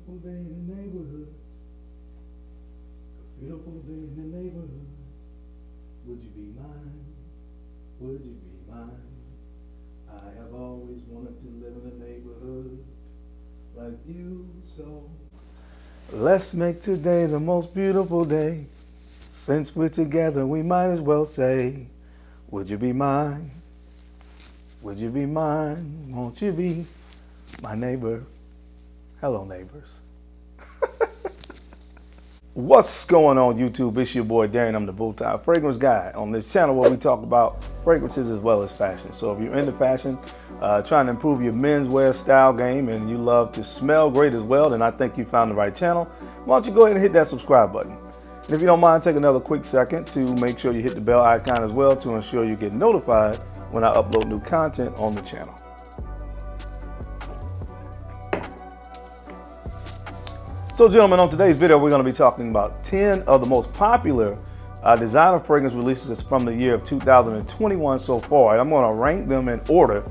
beautiful day in the neighborhood. A beautiful day in the neighborhood. Would you be mine? Would you be mine? I have always wanted to live in a neighborhood like you, so let's make today the most beautiful day. Since we're together, we might as well say, would you be mine? Would you be mine? Won't you be my neighbor? Hello, neighbors. What's going on, YouTube? It's your boy Darren. I'm the Bowtie Fragrance Guy on this channel where we talk about fragrances as well as fashion. So if you're into fashion, trying to improve your menswear style game, and you love to smell great as well, then I think you found the right channel. Why don't you go ahead and hit that subscribe button? And if you don't mind, take another quick second to make sure you hit the bell icon as well to ensure you get notified when I upload new content on the channel. So gentlemen, on today's video, we're going to be talking about 10 of the most popular designer fragrance releases from the year of 2021 so far. And I'm going to rank them in order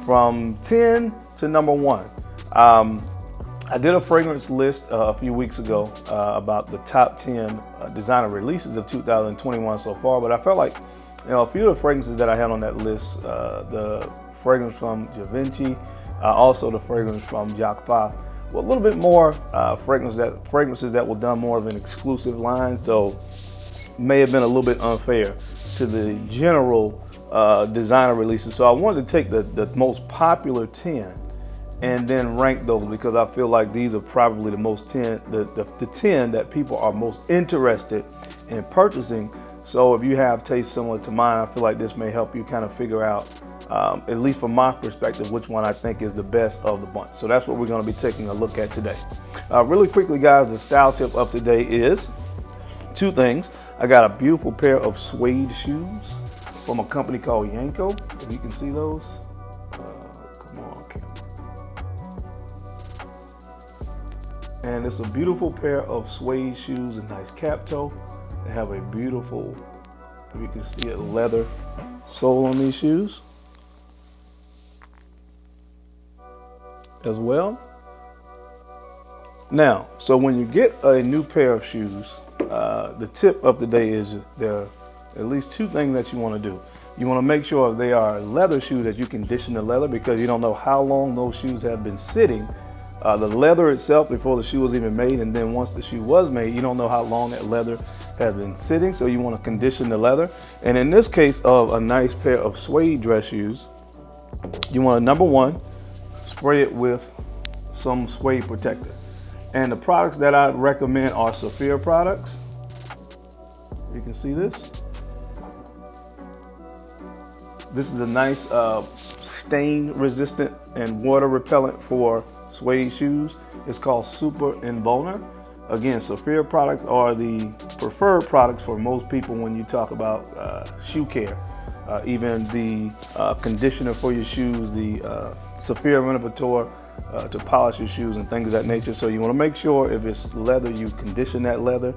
from 10 to number 1. I did a fragrance list a few weeks ago about the top 10 designer releases of 2021 so far, but I felt like, a few of the fragrances that I had on that list, the fragrance from Givenchy, also the fragrance from Acqu, well, a little bit more fragrances that were done more of an exclusive line, so may have been a little bit unfair to the general designer releases. So I wanted to take the most popular 10 and then rank those, because I feel like these are probably the most 10 that people are most interested in purchasing. So if you have tastes similar to mine, I feel like this may help you kind of figure out, at least from my perspective, which one I think is the best of the bunch. So that's what we're going to be taking a look at today. Really quickly, guys, the style tip of today is two things. I got a beautiful pair of suede shoes from a company called Givenchy. If you can see those. Come on, camera. And it's a beautiful pair of suede shoes, a nice cap toe. They have a beautiful, if you can see it, leather sole on these shoes as well. Now, so when you get a new pair of shoes, the tip of the day is there are at least two things that you want to do. You want to make sure they are leather shoes, that you condition the leather, because you don't know how long those shoes have been sitting. The leather itself before the shoe was even made, and then once the shoe was made, you don't know how long that leather has been sitting, so you want to condition the leather. And in this case of a nice pair of suede dress shoes, you want to, number one, spray it with some suede protector. And the products that I recommend are Saphir products. You can see this. This is a nice stain resistant and water repellent for suede shoes. It's called Super Emboner. Again, Saphir products are the preferred products for most people when you talk about shoe care. Even the conditioner for your shoes, the Saphir Renovator to polish your shoes and things of that nature. So you want to make sure if it's leather, you condition that leather.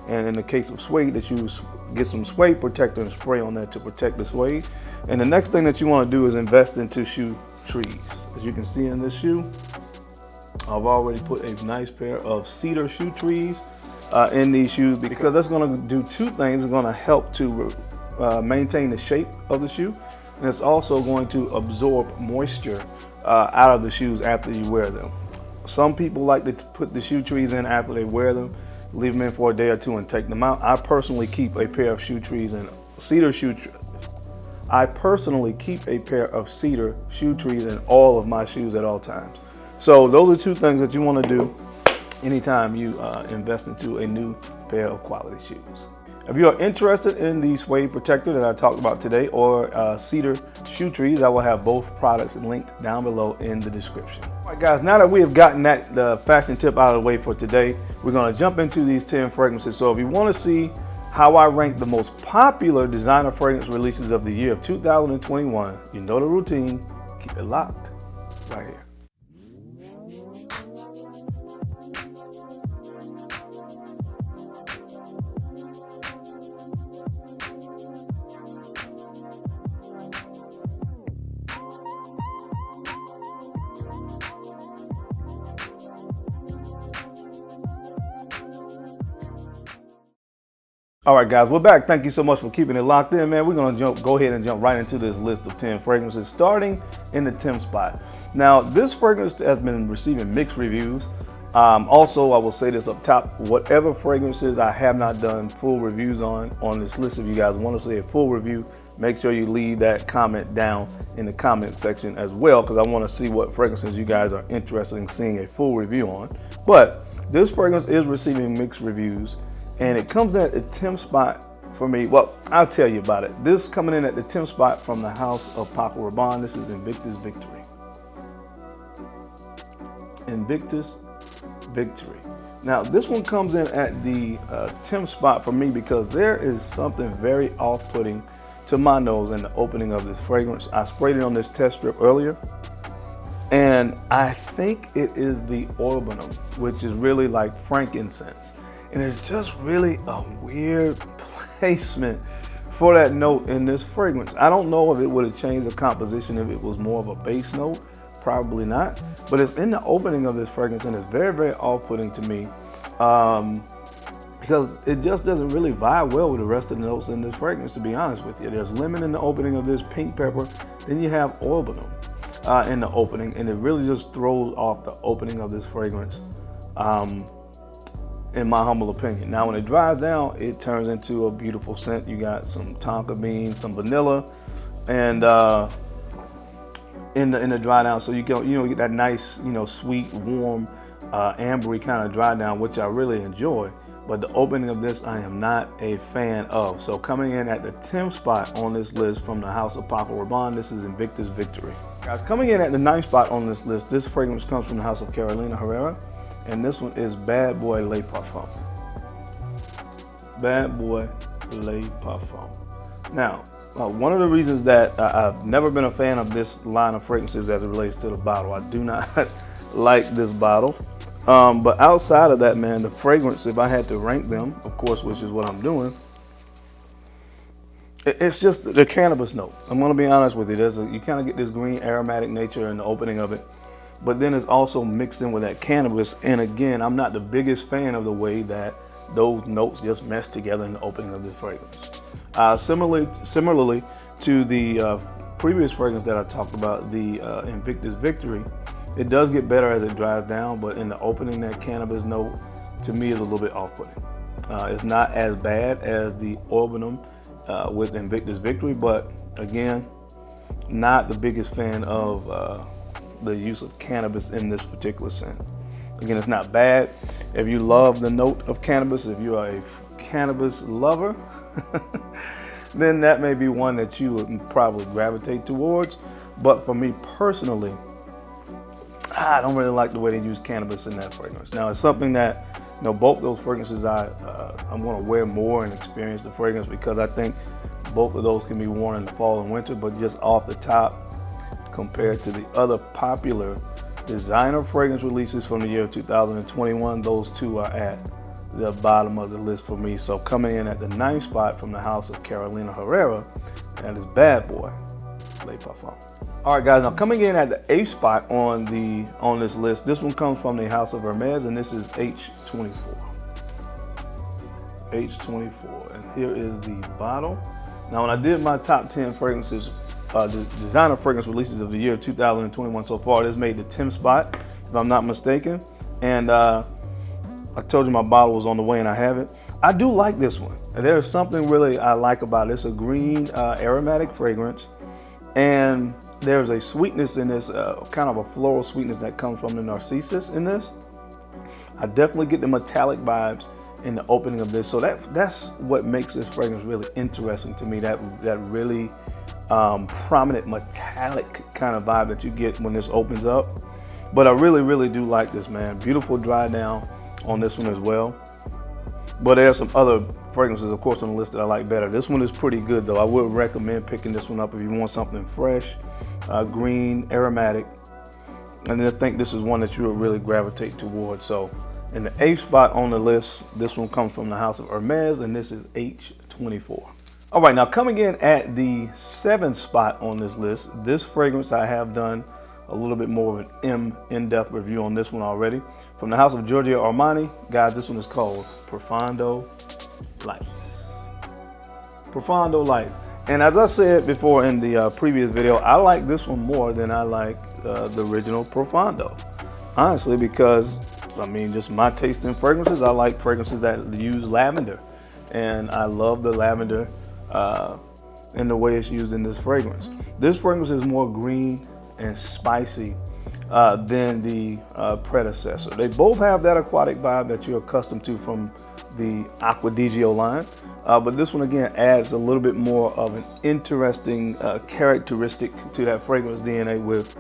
And in the case of suede, that you get some suede protector and spray on that to protect the suede. And the next thing that you want to do is invest into shoe trees. As you can see in this shoe, I've already put a nice pair of cedar shoe trees in these shoes, because that's going to do two things. It's going to help to maintain the shape of the shoe, and it's also going to absorb moisture out of the shoes after you wear them. Some people like to put the shoe trees in after they wear them, leave them in for a day or two and take them out. I personally keep a pair of shoe trees and cedar shoe trees. I personally keep a pair of cedar shoe trees in all of my shoes at all times. So those are two things that you want to do anytime you invest into a new pair of quality shoes. If you are interested in the suede protector that I talked about today, or cedar shoe trees, I will have both products linked down below in the description. All right, guys, now that we have gotten the fashion tip out of the way for today, we're going to jump into these 10 fragrances. So if you want to see how I rank the most popular designer fragrance releases of the year of 2021, you know the routine. Keep it locked right here. All right, guys, we're back. Thank you so much for keeping it locked in, man. We're going to go ahead and jump right into this list of 10 fragrances, starting in the 10th spot. Now, this fragrance has been receiving mixed reviews. Also, I will say this up top, whatever fragrances I have not done full reviews on this list, if you guys want to see a full review, make sure you leave that comment down in the comment section as well, because I want to see what fragrances you guys are interested in seeing a full review on. But this fragrance is receiving mixed reviews, and it comes in at the 10th spot for me. Well, I'll tell you about it. This coming in at the 10th spot from the house of Acqu Di Gio. This is Invictus Victory. Invictus Victory. Now, this one comes in at the 10th spot for me because there is something very off-putting to my nose in the opening of this fragrance. I sprayed it on this test strip earlier, and I think it is the Orbinum, which is really like frankincense. And it's just really a weird placement for that note in this fragrance. I don't know if it would have changed the composition if it was more of a base note. Probably not. But it's in the opening of this fragrance, and it's very, very off-putting to me because it just doesn't really vibe well with the rest of the notes in this fragrance, to be honest with you. There's lemon in the opening of this, pink pepper, then you have Orbinum in the opening, and it really just throws off the opening of this fragrance. In my humble opinion. Now, when it dries down, it turns into a beautiful scent. You got some tonka beans, some vanilla, and in the dry down, so you get that nice, sweet, warm, ambery kind of dry down, which I really enjoy. But the opening of this, I am not a fan of. So coming in at the 10th spot on this list from the house of Acqu Di Gio, this is Invictus Victory. Guys, coming in at the 9th spot on this list, this fragrance comes from the house of Carolina Herrera. And this one is Bad Boy Le Parfum. Bad Boy Le Parfum. Now, one of the reasons that I've never been a fan of this line of fragrances as it relates to the bottle, I do not like this bottle. But outside of that, man, the fragrance, if I had to rank them, of course, which is what I'm doing, it's just the cannabis note. I'm going to be honest with you. You kind of get this green aromatic nature in the opening of it. But then it's also mixed in with that cannabis. And again, I'm not the biggest fan of the way that those notes just mesh together in the opening of this fragrance. Similarly to the previous fragrance that I talked about, the Invictus Victory, it does get better as it dries down, but in the opening, that cannabis note to me is a little bit off-putting. It's not as bad as the Orbinum with Invictus Victory, but again, not the biggest fan of the use of cannabis in this particular scent. Again, it's not bad. If you love the note of cannabis, if you are a cannabis lover, then that may be one that you would probably gravitate towards. But for me personally, I don't really like the way they use cannabis in that fragrance. Now, it's something that, both those fragrances I'm going to wear more and experience the fragrance, because I think both of those can be worn in the fall and winter. But just off the top, compared to the other popular designer fragrance releases from the year 2021, those two are at the bottom of the list for me. So coming in at the 9th spot from the house of Carolina Herrera, that is Bad Boy Le Parfum. All right, guys, now coming in at the 8th spot on this list, this one comes from the house of Hermes, and this is H24. H24, and here is the bottle. Now, when I did my top 10 fragrances, the designer fragrance releases of the year 2021 so far, this made the 10th spot, if I'm not mistaken. And I told you my bottle was on the way, and I have it. I do like this one. There's something really I like about it. It's a green aromatic fragrance, and there's a sweetness in this, kind of a floral sweetness that comes from the narcissus in this. I definitely get the metallic vibes in the opening of this. So that's what makes this fragrance really interesting to me, that really prominent metallic kind of vibe that you get when this opens up. But I really, really do like this, man. Beautiful dry down on this one as well. But there are some other fragrances, of course, on the list that I like better. This one is pretty good, though. I would recommend picking this one up if you want something fresh, green, aromatic. And then I think this is one that you would really gravitate towards. So in the 8th spot on the list, this one comes from the house of Hermes, and this is H24. All right, now coming in at the 7th spot on this list, this fragrance I have done a little bit more of an in-depth review on this one already. From the house of Giorgio Armani, guys, this one is called Profondo Light. Profondo lights. And as I said before in the previous video, I like this one more than I like the original Profondo. Honestly, because, I mean, just my taste in fragrances, I like fragrances that use lavender. And I love the lavender and the way it's used in this fragrance. This fragrance is more green and spicy than the predecessor. They both have that aquatic vibe that you're accustomed to from the Acqu Di Gio line, but this one again adds a little bit more of an interesting characteristic to that fragrance DNA with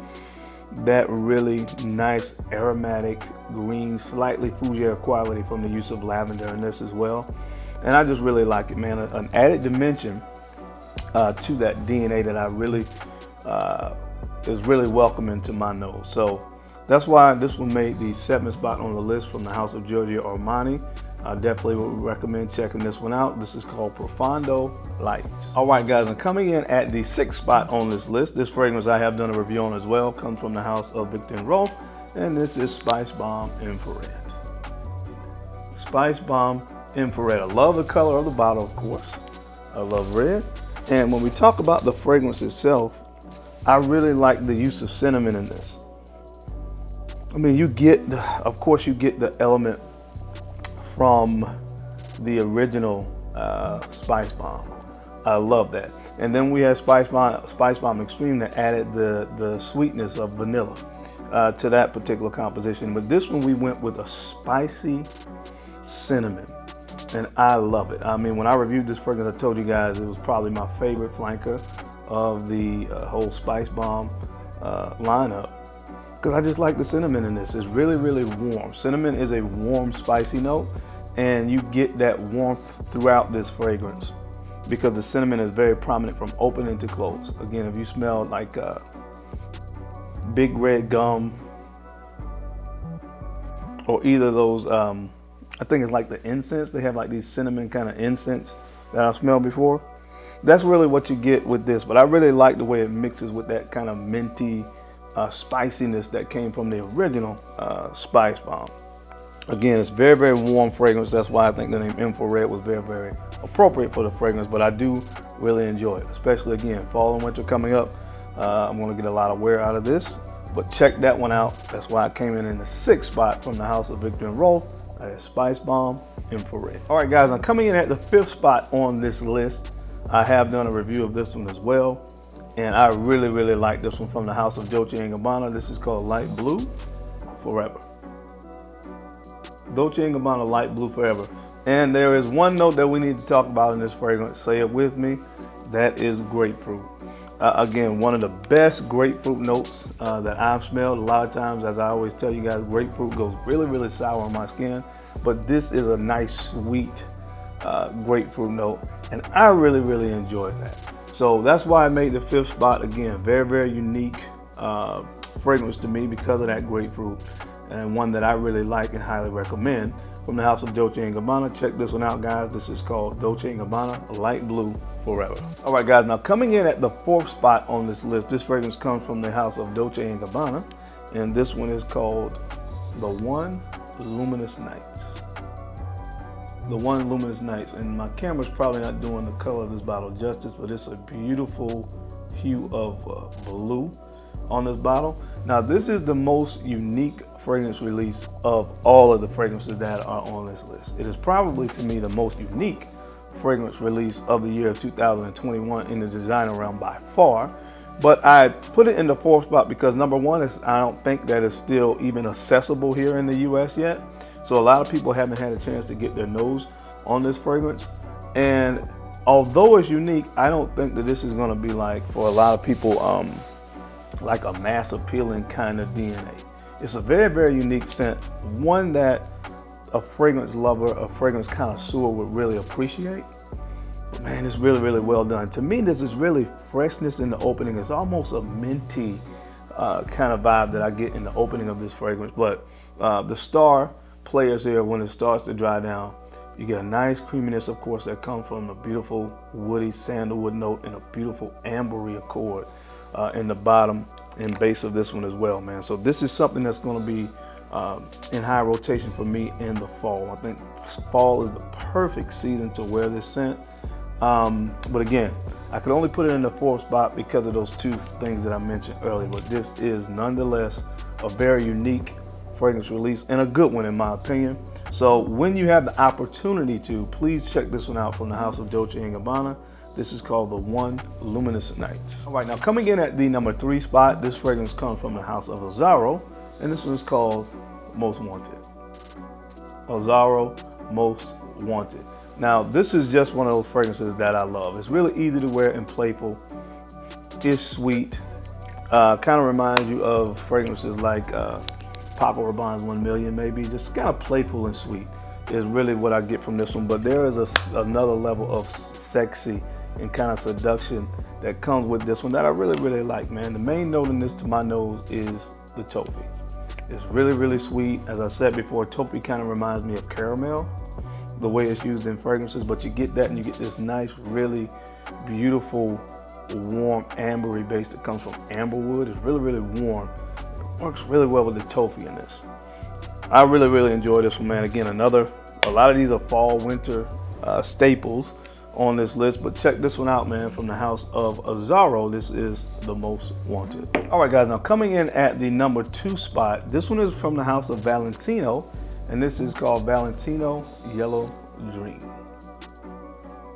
that really nice aromatic green, slightly fougere quality from the use of lavender in this as well. And I just really like it, man. An added dimension to that DNA that I really is really welcoming to my nose. So that's why this one made the 7th spot on the list from the house of Giorgio Armani. I definitely would recommend checking this one out. This is called Profondo Lights. All right, guys, and coming in at the 6th spot on this list, this fragrance I have done a review on as well, comes from the house of Viktor & Rolf, and this is Spice Bomb Infrared. Spice Bomb Infrared. I love the color of the bottle, of course. I love red. And when we talk about the fragrance itself, I really like the use of cinnamon in this. I mean, you get, of course, you get the element from the original Spice Bomb. I love that. And then we had Spice Bomb Extreme that added the sweetness of vanilla to that particular composition. But this one we went with a spicy cinnamon, and I love it. I mean, when I reviewed this fragrance, I told you guys it was probably my favorite flanker of the whole Spice Bomb lineup, because I just like the cinnamon in this. It's really, really warm. Cinnamon is a warm, spicy note, and you get that warmth throughout this fragrance because the cinnamon is very prominent from opening to close. Again, if you smell like big red gum or either of those, I think it's like the incense. They have like these cinnamon kind of incense that I've smelled before. That's really what you get with this, but I really like the way it mixes with that kind of minty spiciness that came from the original Spice Bomb. Again, it's very, very warm fragrance. That's why I think the name Infrared was very, very appropriate for the fragrance, but I do really enjoy it, especially again, fall and winter coming up. I'm gonna get a lot of wear out of this, but check that one out. That's why I came in the 6th spot from the house of Viktor & Rolf. That is Spice Bomb Infrared. All right, guys, I'm coming in at the 5th spot on this list. I have done a review of this one as well, and I really, really like this one from the house of Dolce & Gabbana. This is called Light Blue Forever. Dolce & Gabbana Light Blue Forever. And there is one note that we need to talk about in this fragrance. Say it with me. That is grapefruit. Again, one of the best grapefruit notes that I've smelled. A lot of times, as I always tell you guys, grapefruit goes really, really sour on my skin. But this is a nice, sweet grapefruit note, and I really, really enjoyed that. So that's why I made the 5th spot. Again, very, very unique fragrance to me because of that grapefruit, and one that I really like and highly recommend from the house of Dolce & Gabbana. Check this one out, guys. This is called Dolce & Gabbana Light Blue Forever. All right, guys, now coming in at the 4th spot on this list, this fragrance comes from the house of Dolce & Gabbana, and this one is called The One Luminous Nights. The One Luminous Nights, and my camera's probably not doing the color of this bottle justice, but it's a beautiful hue of blue on this bottle. Now, this is the most unique fragrance release of all of the fragrances that are on this list. It is probably, to me, the most unique fragrance release of the year of 2021 in the designer realm by far. But I put it in the 4th spot because number one is I don't think that it's still even accessible here in the US yet. So a lot of people haven't had a chance to get their nose on this fragrance. And although it's unique, I don't think that this is going to be like, for a lot of people, like a mass appealing kind of DNA. It's a very, very unique scent, one that a fragrance lover, a fragrance connoisseur would really appreciate. But man, it's really, really well done. To me, this is really freshness in the opening. It's almost a minty kind of vibe that I get in the opening of this fragrance. But the star players here, when it starts to dry down, you get a nice creaminess, of course, that comes from a beautiful woody sandalwood note and a beautiful ambery accord in the bottom and base of this one as well, man. So this is something that's going to be in high rotation for me in the fall. I think fall is the perfect season to wear this scent. But again, I could only put it in the 4th spot because of those 2 things that I mentioned earlier. But this is nonetheless a very unique fragrance release and a good one in my opinion. So when you have the opportunity to, please check this one out from the house of Dolce & Gabbana. This is called the One Luminous Nights. All right, now coming in at the number 3 spot, this fragrance comes from the house of Allure, and this one is called Most Wanted. Allure Most Wanted. Now, this is just one of those fragrances that I love. It's really easy to wear and playful. It's sweet. Kind of reminds you of fragrances like Paco Rabanne's 1 Million, maybe. Just kind of playful and sweet is really what I get from this one. But there is another level of sexy and kind of seduction that comes with this one that I really, really like, man. The main note in this to my nose is the toffee. It's really, really sweet. As I said before, toffee kind of reminds me of caramel, the way it's used in fragrances, but you get that and you get this nice, really beautiful, warm, ambery base that comes from amberwood. It's really, really warm. It works really well with the toffee in this. I really, really enjoy this one, man. Again, a lot of these are fall, winter staples on this list, but check this one out, man, from the house of Allure. This is the Most Wanted. All right, guys, now coming in at the number 2 spot, this one is from the house of Valentino, and this is called Valentino Yellow Dream.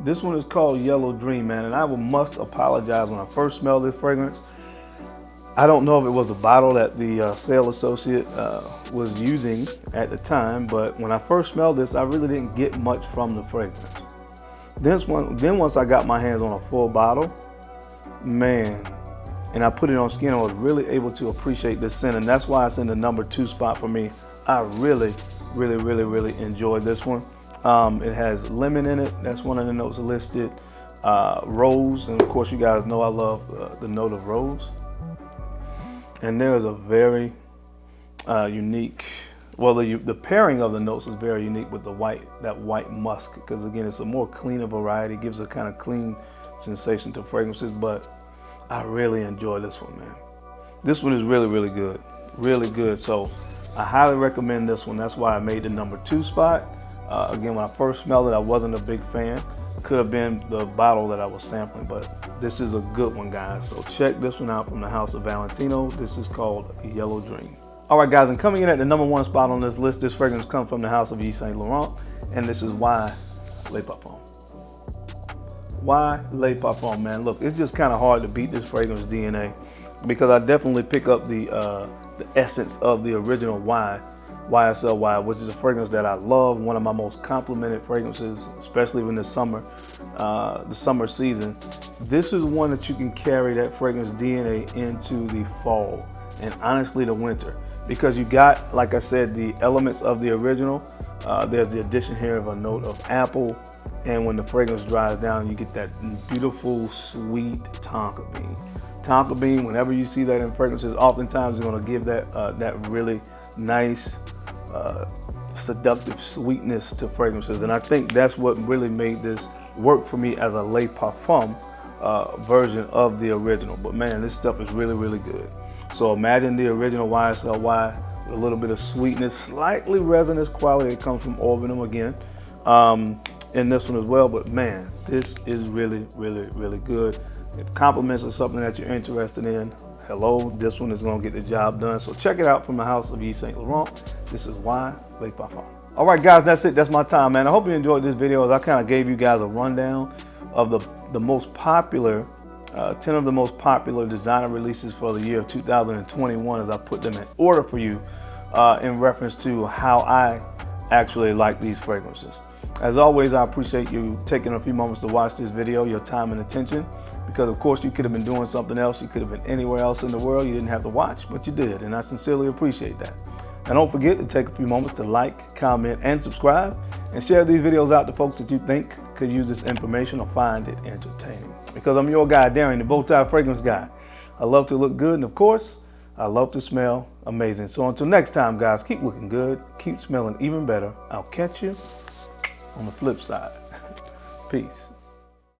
This one is called Yellow Dream, man, and I must apologize. When I first smelled this fragrance, I don't know if it was the bottle that the sales associate was using at the time, but when I first smelled this, I really didn't get much from the fragrance. Then once I got my hands on a full bottle, man, and I put it on skin, I was really able to appreciate this scent, and that's why it's in the number 2 spot for me. I really, really, really, really enjoyed this one. It has lemon in it. That's one of the notes listed. Rose, and of course you guys know I love the note of rose. And there is a very unique, well, the pairing of the notes is very unique with that white musk, because again, it's a more cleaner variety, gives a kind of clean sensation to fragrances, but I really enjoy this one, man. This one is really, really good, really good. So I highly recommend this one. That's why I made the number 2 spot. Again, when I first smelled it, I wasn't a big fan. Could have been the bottle that I was sampling, but this is a good one, guys. So check this one out from the house of Valentino. This is called Yellow Dream. All right, guys, and coming in at the number 1 spot on this list, this fragrance comes from the house of Yves Saint Laurent, and this is Why Le Parfum. Why Le Parfum, man. Look, it's just kind of hard to beat this fragrance DNA, because I definitely pick up the essence of the original YSL, which is a fragrance that I love, one of my most complimented fragrances, especially in the summer season. This is one that you can carry that fragrance DNA into the fall and honestly the winter, because you got, like I said, the elements of the original. There's the addition here of a note of apple, and when the fragrance dries down, you get that beautiful, sweet tonka bean. Tonka bean, whenever you see that in fragrances, oftentimes it's going to give that really nice, seductive sweetness to fragrances, and I think that's what really made this work for me as a Le Parfum version of the original. But man, this stuff is really, really good. So imagine the original YSLY with a little bit of sweetness, slightly resinous quality that comes from Orbanum again in this one as well. But man, this is really, really, really good. If compliments are something that you're interested in, hello, this one is going to get the job done. So check it out from the house of Yves Saint Laurent. This is Why Le Parfum. All right, guys, that's it. That's my time, man. I hope you enjoyed this video, as I kind of gave you guys a rundown of the most popular, 10 of the most popular designer releases for the year of 2021, as I put them in order for you in reference to how I actually like these fragrances. As always, I appreciate you taking a few moments to watch this video, your time and attention, because of course you could have been doing something else. You could have been anywhere else in the world. You didn't have to watch, but you did, and I sincerely appreciate that. And don't forget to take a few moments to like, comment, and subscribe, and share these videos out to folks that you think could use this information or find it entertaining. Because I'm your guy, Darren, the bow-tie fragrance guy. I love to look good, and of course, I love to smell amazing. So until next time, guys, keep looking good, keep smelling even better. I'll catch you on the flip side. Peace.